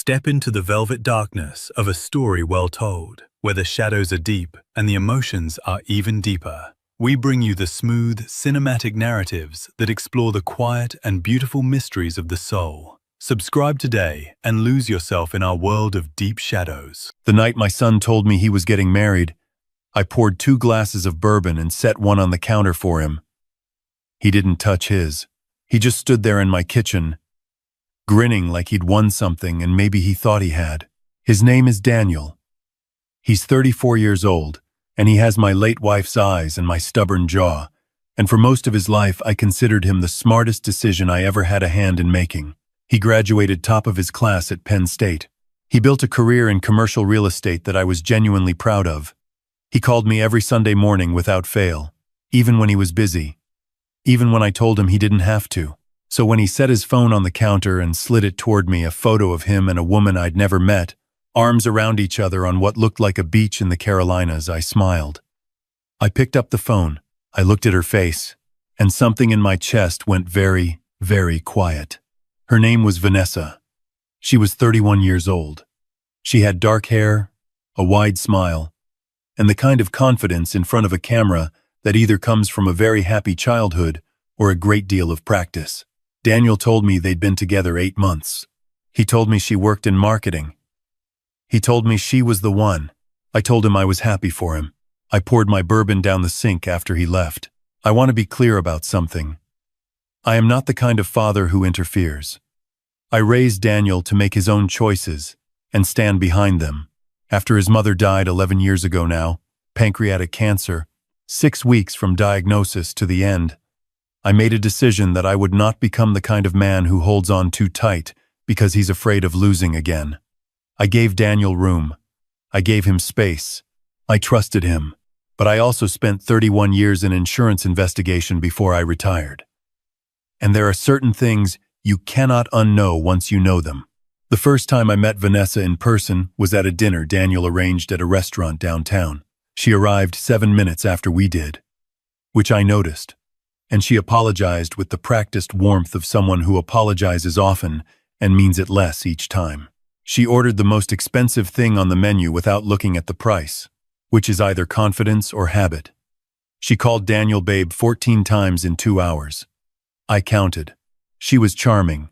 Step into the velvet darkness of a story well told, where the shadows are deep and the emotions are even deeper. We bring you the smooth, cinematic narratives that explore the quiet and beautiful mysteries of the soul. Subscribe today and lose yourself in our world of deep shadows. The night my son told me he was getting married, I poured 2 glasses of bourbon and set one on the counter for him. He didn't touch his. He just stood there in my kitchen, grinning like he'd won something, and maybe he thought he had. His name is Daniel. He's 34 years old, and he has my late wife's eyes and my stubborn jaw, and for most of his life I considered him the smartest decision I ever had a hand in making. He graduated top of his class at Penn State. He built a career in commercial real estate that I was genuinely proud of. He called me every Sunday morning without fail, even when he was busy, even when I told him he didn't have to. So when he set his phone on the counter and slid it toward me, a photo of him and a woman I'd never met, arms around each other on what looked like a beach in the Carolinas, I smiled. I picked up the phone, I looked at her face, and something in my chest went very, very quiet. Her name was Vanessa. She was 31 years old. She had dark hair, a wide smile, and the kind of confidence in front of a camera that either comes from a very happy childhood or a great deal of practice. Daniel told me they'd been together 8 months. He told me she worked in marketing. He told me she was the one. I told him I was happy for him. I poured my bourbon down the sink after he left. I want to be clear about something. I am not the kind of father who interferes. I raised Daniel to make his own choices and stand behind them. After his mother died 11 years ago now, pancreatic cancer, 6 weeks from diagnosis to the end, I made a decision that I would not become the kind of man who holds on too tight because he's afraid of losing again. I gave Daniel room. I gave him space. I trusted him. But I also spent 31 years in insurance investigation before I retired. And there are certain things you cannot unknow once you know them. The first time I met Vanessa in person was at a dinner Daniel arranged at a restaurant downtown. She arrived 7 minutes after we did, which I noticed. And she apologized with the practiced warmth of someone who apologizes often and means it less each time. She ordered the most expensive thing on the menu without looking at the price, which is either confidence or habit. She called Daniel babe 14 times in 2 hours. I counted. She was charming.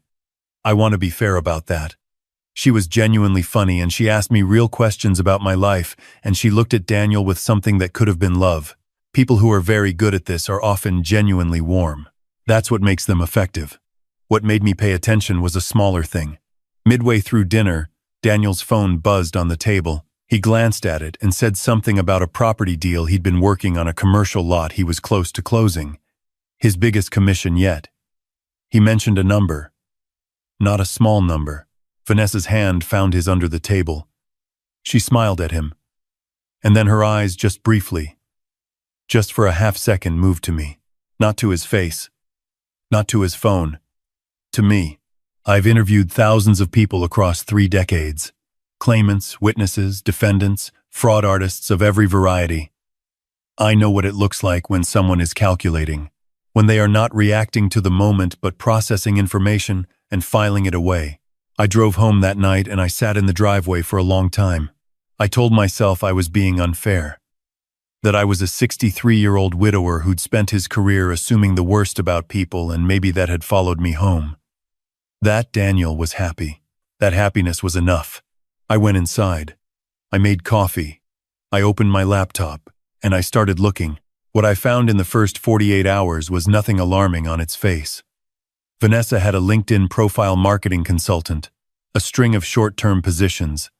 I want to be fair about that. She was genuinely funny, and she asked me real questions about my life, and she looked at Daniel with something that could have been love. People who are very good at this are often genuinely warm. That's what makes them effective. What made me pay attention was a smaller thing. Midway through dinner, Daniel's phone buzzed on the table. He glanced at it and said something about a property deal he'd been working on, a commercial lot he was close to closing. His biggest commission yet. He mentioned a number. Not a small number. Vanessa's hand found his under the table. She smiled at him. And then her eyes, just briefly, just for a half second, moved to me. Not to his face. Not to his phone. To me. I've interviewed thousands of people across 3 decades. Claimants, witnesses, defendants, fraud artists of every variety. I know what it looks like when someone is calculating, when they are not reacting to the moment but processing information and filing it away. I drove home that night and I sat in the driveway for a long time. I told myself I was being unfair. That I was a 63-year-old widower who'd spent his career assuming the worst about people, and maybe that had followed me home. That Daniel was happy. That happiness was enough. I went inside. I made coffee. I opened my laptop, and I started looking. What I found in the first 48 hours was nothing alarming on its face. Vanessa had a LinkedIn profile marketing consultant, a string of short-term positions,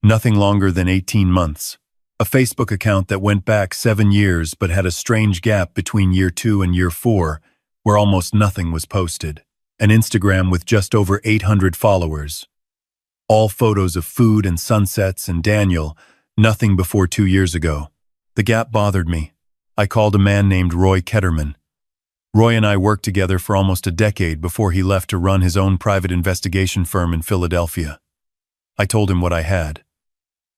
nothing longer than 18 months. A Facebook account that went back 7 years but had a strange gap between year 2 and year 4, where almost nothing was posted. An Instagram with just over 800 followers. All photos of food and sunsets and Daniel, nothing before 2 years ago. The gap bothered me. I called a man named Roy Ketterman. Roy and I worked together for almost a decade before he left to run his own private investigation firm in Philadelphia. I told him what I had.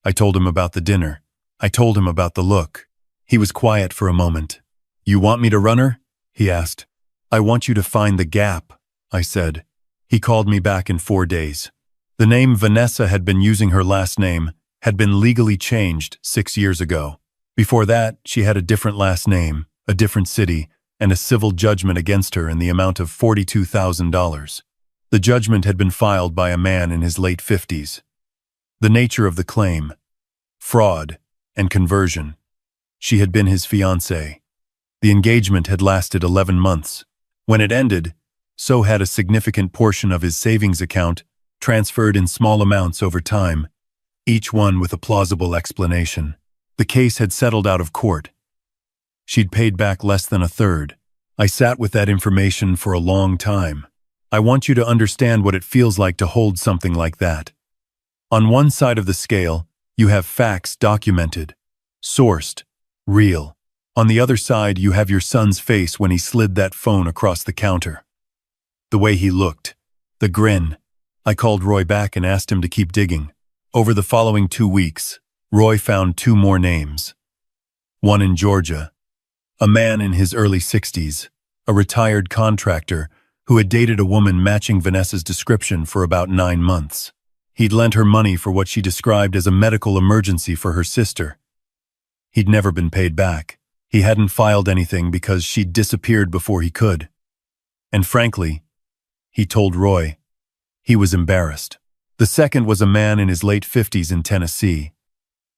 I told him about the dinner. I told him about the look. He was quiet for a moment. "You want me to run her?" he asked. "I want you to find the gap," I said. He called me back in 4 days. The name Vanessa had been using her last name had been legally changed 6 years ago. Before that, she had a different last name, a different city, and a civil judgment against her in the amount of $42,000. The judgment had been filed by a man in his late 50s. The nature of the claim: fraud and conversion. She had been his fiancée. The engagement had lasted 11 months. When it ended, so had a significant portion of his savings account transferred in small amounts over time, each one with a plausible explanation. The case had settled out of court. She'd paid back less than a third. I sat with that information for a long time. I want you to understand what it feels like to hold something like that. On one side of the scale, you have facts documented, sourced, real. On the other side, you have your son's face when he slid that phone across the counter. The way he looked, the grin. I called Roy back and asked him to keep digging. Over the following 2 weeks, Roy found 2 more names. One in Georgia, a man in his early 60s, a retired contractor who had dated a woman matching Vanessa's description for about 9 months. He'd lent her money for what she described as a medical emergency for her sister. He'd never been paid back. He hadn't filed anything because she'd disappeared before he could. And frankly, he told Roy, he was embarrassed. The second was a man in his late 50s in Tennessee.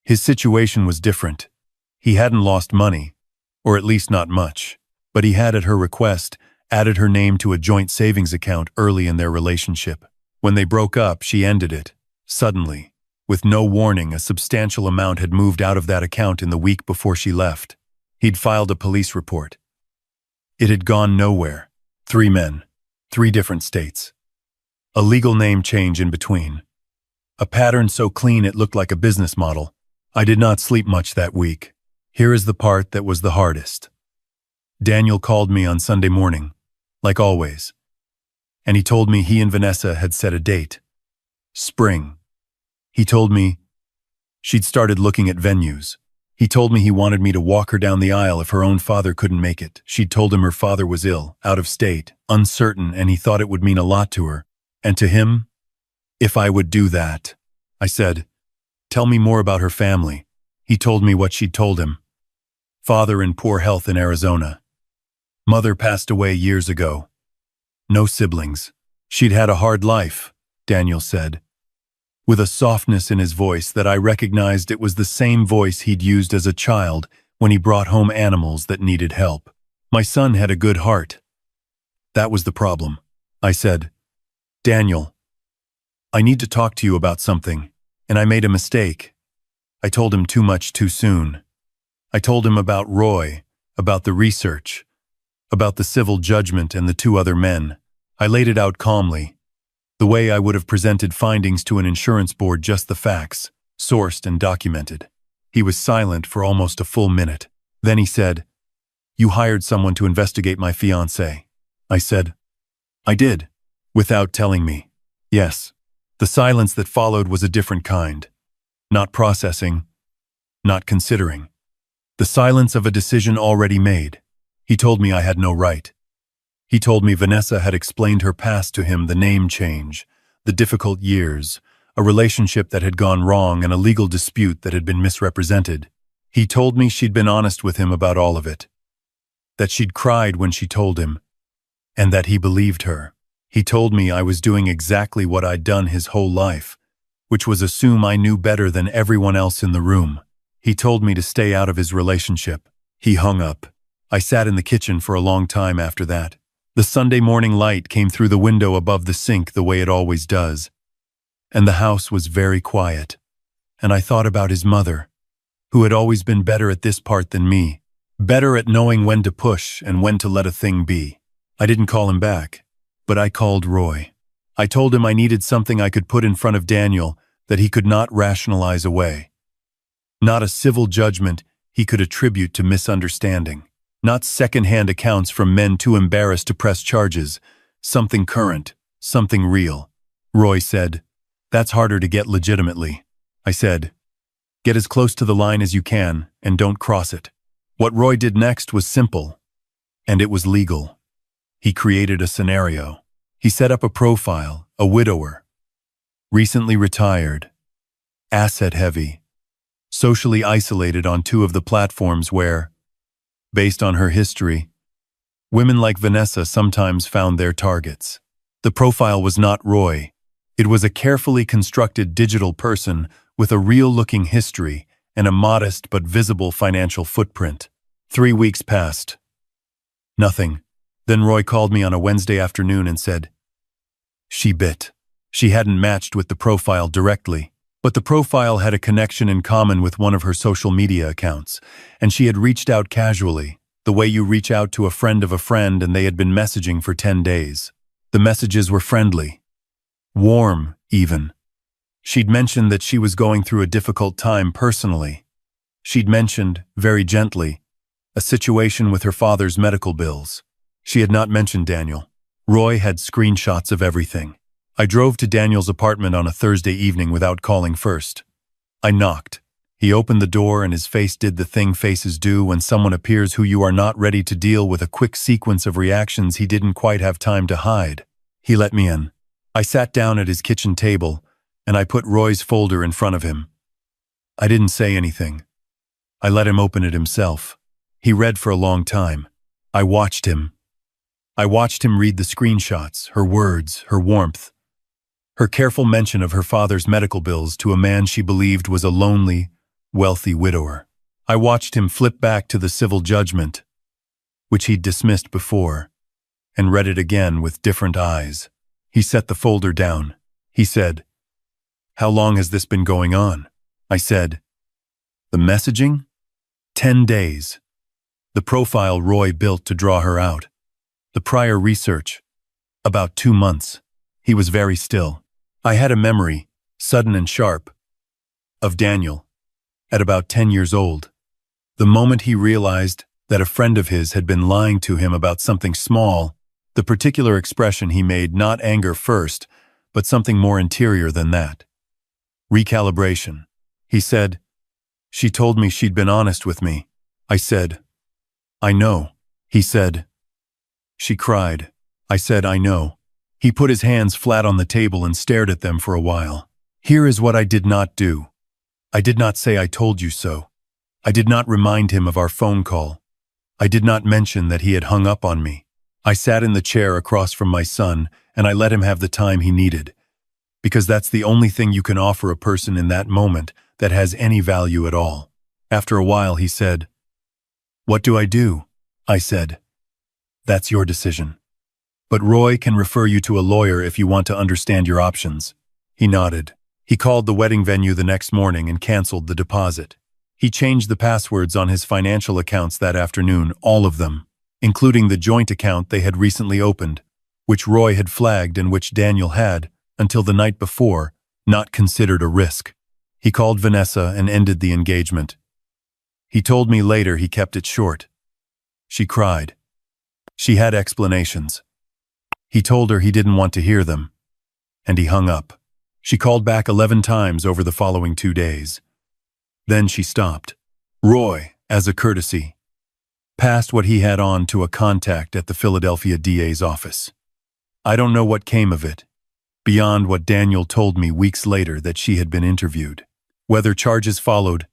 His situation was different. He hadn't lost money, or at least not much, but he had, at her request, added her name to a joint savings account early in their relationship. When they broke up, she ended it. Suddenly, with no warning, a substantial amount had moved out of that account in the week before she left. He'd filed a police report. It had gone nowhere. 3 men, 3 different states. A legal name change in between. A pattern so clean it looked like a business model. I did not sleep much that week. Here is the part that was the hardest. Daniel called me on Sunday morning, like always, and he told me he and Vanessa had set a date. Spring. He told me she'd started looking at venues. He told me he wanted me to walk her down the aisle if her own father couldn't make it. She'd told him her father was ill, out of state, uncertain, and he thought it would mean a lot to her. And to him, if I would do that. I said, tell me more about her family. He told me what she'd told him. Father in poor health in Arizona. Mother passed away years ago. No siblings. She'd had a hard life, Daniel said, with a softness in his voice that I recognized it was the same voice he'd used as a child when he brought home animals that needed help. My son had a good heart. That was the problem. I said, Daniel, I need to talk to you about something, and I made a mistake. I told him too much too soon. I told him about Roy, about the research, about the civil judgment and the 2 other men. I laid it out calmly, the way I would have presented findings to an insurance board, just the facts, sourced and documented. He was silent for almost a full minute. Then he said, you hired someone to investigate my fiancée. I said, I did, without telling me. Yes. The silence that followed was a different kind. Not processing, not considering. The silence of a decision already made. He told me I had no right. He told me Vanessa had explained her past to him, the name change, the difficult years, a relationship that had gone wrong, and a legal dispute that had been misrepresented. He told me she'd been honest with him about all of it, that she'd cried when she told him, and that he believed her. He told me I was doing exactly what I'd done his whole life, which was assume I knew better than everyone else in the room. He told me to stay out of his relationship. He hung up. I sat in the kitchen for a long time after that. The Sunday morning light came through the window above the sink the way it always does, and the house was very quiet. And I thought about his mother, who had always been better at this part than me, better at knowing when to push and when to let a thing be. I didn't call him back, but I called Roy. I told him I needed something I could put in front of Daniel that he could not rationalize away. Not a civil judgment he could attribute to misunderstanding. Not second-hand accounts from men too embarrassed to press charges. Something current, something real. Roy said, that's harder to get legitimately. I said, get as close to the line as you can and don't cross it. What Roy did next was simple, and it was legal. He created a scenario. He set up a profile, a widower, recently retired, asset-heavy, socially isolated on two of the platforms where, based on her history, women like Vanessa sometimes found their targets. The profile was not Roy. It was a carefully constructed digital person with a real-looking history and a modest but visible financial footprint. 3 weeks passed. Nothing. Then Roy called me on a Wednesday afternoon and said, "She bit." She hadn't matched with the profile directly, but the profile had a connection in common with one of her social media accounts, and she had reached out casually, the way you reach out to a friend of a friend, and they had been messaging for 10 days. The messages were friendly, warm even. She'd mentioned that she was going through a difficult time personally. She'd mentioned, very gently, a situation with her father's medical bills. She had not mentioned Daniel. Roy had screenshots of everything. I drove to Daniel's apartment on a Thursday evening without calling first. I knocked. He opened the door and his face did the thing faces do when someone appears who you are not ready to deal with, a quick sequence of reactions he didn't quite have time to hide. He let me in. I sat down at his kitchen table and I put Roy's folder in front of him. I didn't say anything. I let him open it himself. He read for a long time. I watched him. I watched him read the screenshots, her words, her warmth. Her careful mention of her father's medical bills to a man she believed was a lonely, wealthy widower. I watched him flip back to the civil judgment, which he'd dismissed before, and read it again with different eyes. He set the folder down. He said, "How long has this been going on?" I said, "The messaging? 10 days. The profile Roy built to draw her out. The prior research? About 2 months." He was very still. I had a memory, sudden and sharp, of Daniel, at about 10 years old. The moment he realized that a friend of his had been lying to him about something small, the particular expression he made, not anger first, but something more interior than that. Recalibration. He said, "She told me she'd been honest with me." I said, "I know." He said, "She cried." I said, "I know." He put his hands flat on the table and stared at them for a while. Here is what I did not do. I did not say "I told you so." I did not remind him of our phone call. I did not mention that he had hung up on me. I sat in the chair across from my son and I let him have the time he needed, because that's the only thing you can offer a person in that moment that has any value at all. After a while he said, "What do I do?" I said, "That's your decision. But Roy can refer you to a lawyer if you want to understand your options." He nodded. He called the wedding venue the next morning and canceled the deposit. He changed the passwords on his financial accounts that afternoon, all of them, including the joint account they had recently opened, which Roy had flagged and which Daniel had, until the night before, not considered a risk. He called Vanessa and ended the engagement. He told me later he kept it short. She cried. She had explanations. He told her he didn't want to hear them, and he hung up. She called back 11 times over the following 2 days. Then she stopped. Roy, as a courtesy, passed what he had on to a contact at the Philadelphia DA's office. I don't know what came of it, beyond what Daniel told me weeks later that she had been interviewed. Whether charges followed,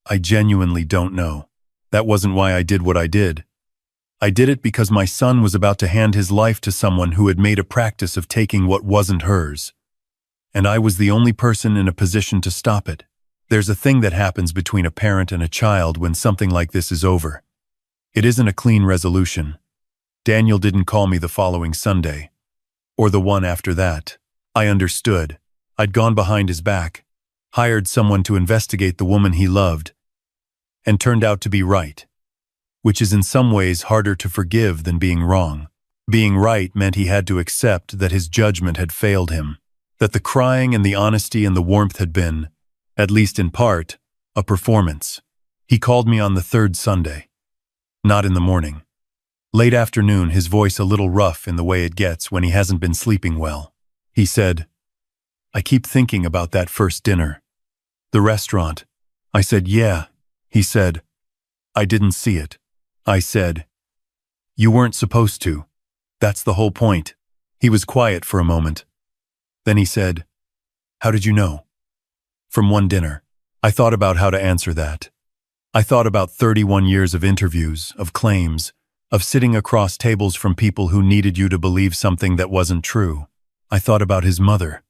I genuinely don't know. That wasn't why I did what I did. I did it because my son was about to hand his life to someone who had made a practice of taking what wasn't hers, and I was the only person in a position to stop it. There's a thing that happens between a parent and a child when something like this is over. It isn't a clean resolution. Daniel didn't call me the following Sunday, or the one after that. I understood. I'd gone behind his back, hired someone to investigate the woman he loved, and turned out to be right, which is in some ways harder to forgive than being wrong. Being right meant he had to accept that his judgment had failed him, that the crying and the honesty and the warmth had been, at least in part, a performance. He called me on the 3rd Sunday. Not in the morning. Late afternoon, his voice a little rough in the way it gets when he hasn't been sleeping well. He said, "I keep thinking about that first dinner. The restaurant." I said, "Yeah." He said, "I didn't see it." I said, "You weren't supposed to. That's the whole point." He was quiet for a moment. Then he said, How did you know? From one dinner. I thought about how to answer that. I thought about 31 years of interviews, of claims, of sitting across tables from people who needed you to believe something that wasn't true. I thought about his mother,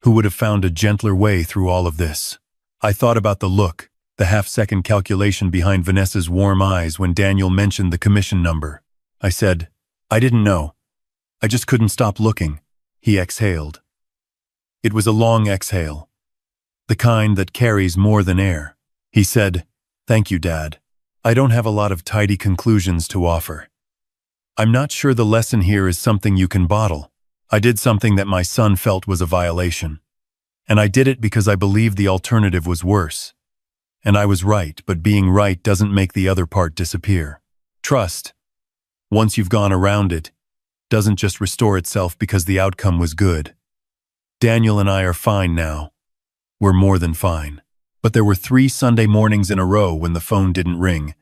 who would have found a gentler way through all of this. I thought about the look, the half-second calculation behind Vanessa's warm eyes when Daniel mentioned the commission number. I said, I didn't know. I just couldn't stop looking. He exhaled. It was a long exhale, the kind that carries more than air. He said, Thank you, Dad. I don't have a lot of tidy conclusions to offer. I'm not sure the lesson here is something you can bottle. I did something that my son felt was a violation. And I did it because I believed the alternative was worse. And I was right, but being right doesn't make the other part disappear. Trust, once you've gone around it, doesn't just restore itself because the outcome was good. Daniel and I are fine now. We're more than fine. But there were 3 Sunday mornings in a row when the phone didn't ring,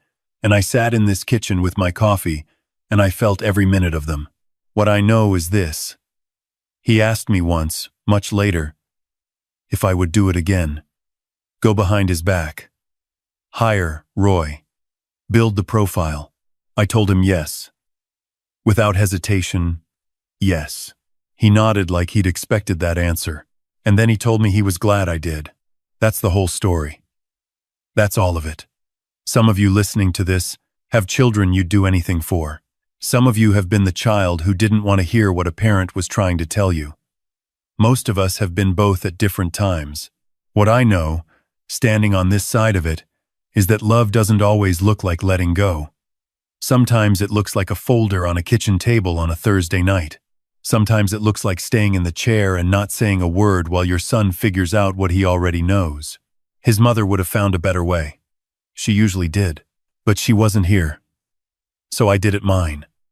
and I sat in this kitchen with my coffee, and I felt every minute of them. What I know is this. He asked me once, much later, if I would do it again. Go behind his back. Hire Roy. Build the profile. I told him yes. Without hesitation, yes. He nodded like he'd expected that answer, and then he told me he was glad I did. That's the whole story. That's all of it. Some of you listening to this have children you'd do anything for. Some of you have been the child who didn't want to hear what a parent was trying to tell you. Most of us have been both at different times. What I know, standing on this side of it, is that love doesn't always look like letting go. Sometimes it looks like a folder on a kitchen table on a Thursday night. Sometimes it looks like staying in the chair and not saying a word while your son figures out what he already knows. His mother would have found a better way. She usually did, but she wasn't here. So I did it mine.